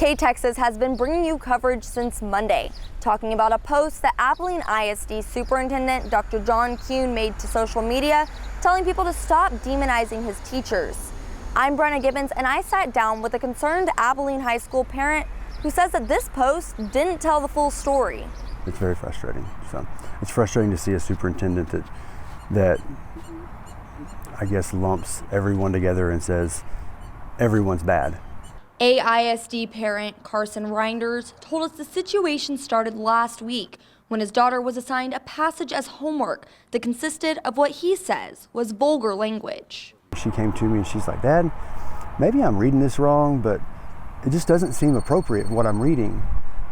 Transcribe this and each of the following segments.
K-Texas has been bringing you coverage since Monday, talking about a post that Abilene ISD Superintendent Dr. John Kuhn made to social media, telling people to stop demonizing his teachers. I'm Brenna Gibbons, and I sat down with a concerned Abilene High School parent who says that this post didn't tell the full story. It's very frustrating. So it's frustrating to see a superintendent that I guess lumps everyone together and says everyone's bad. AISD parent Carson Reinders told us the situation started last week when his daughter was assigned a passage as homework that consisted of what he says was vulgar language. She came to me and she's like, "Dad, maybe I'm reading this wrong, but it just doesn't seem appropriate what I'm reading."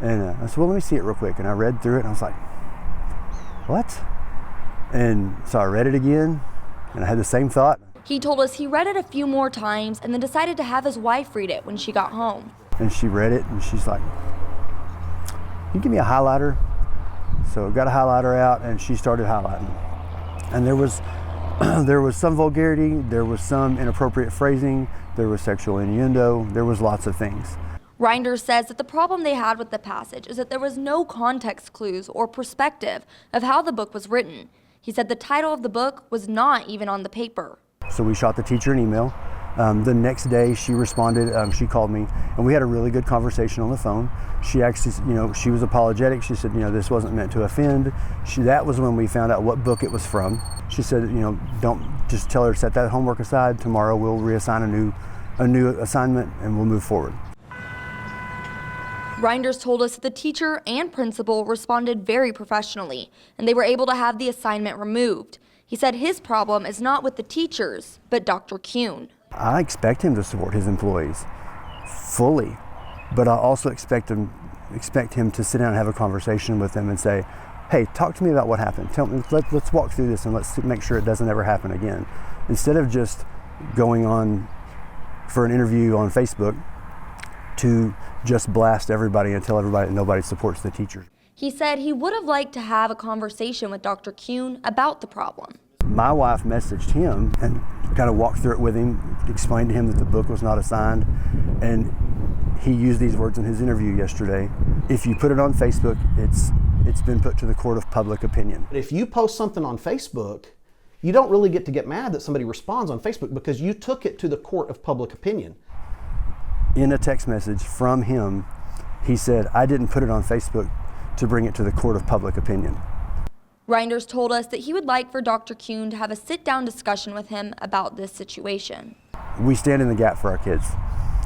And I said, "Well, let me see it real quick." And I read through it and I was like, "What?" And so I read it again and I had the same thought. He told us he read it a few more times and then decided to have his wife read it when she got home. And she read it and she's like, "You give me a highlighter?" So I got a highlighter out and she started highlighting. And there was some vulgarity, there was some inappropriate phrasing, there was sexual innuendo, there was lots of things. Reinders says that the problem they had with the passage is that there was no context clues or perspective of how the book was written. He said the title of the book was not even on the paper. So we shot the teacher an email. The next day she responded, she called me and we had a really good conversation on the phone. She actually, she was apologetic. She said, this wasn't meant to offend. That was when we found out what book it was from. She said, don't just tell her to set that homework aside. Tomorrow we'll reassign a new assignment and we'll move forward. Reinders told us that the teacher and principal responded very professionally and they were able to have the assignment removed. He said his problem is not with the teachers, but Dr. Kuhn. I expect him to support his employees fully, but I also expect him to sit down and have a conversation with them and say, "Hey, talk to me about what happened. Tell me, let's walk through this and let's make sure it doesn't ever happen again." Instead of just going on for an interview on Facebook to just blast everybody and tell everybody that nobody supports the teachers. He said he would have liked to have a conversation with Dr. Kuhn about the problem. My wife messaged him and kind of walked through it with him, explained to him that the book was not assigned, and he used these words in his interview yesterday. If you put it on Facebook, it's been put to the court of public opinion. If you post something on Facebook, you don't really get mad that somebody responds on Facebook because you took it to the court of public opinion. In a text message from him, he said, "I didn't put it on Facebook to bring it to the court of public opinion." Reinders told us that he would like for Dr. Kuhn to have a sit-down discussion with him about this situation. We stand in the gap for our kids.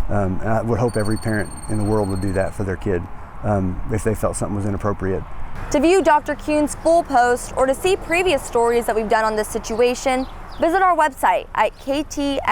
And I would hope every parent in the world would do that for their kid if they felt something was inappropriate. To view Dr. Kuhn's full post or to see previous stories that we've done on this situation, visit our website at ktxs.com.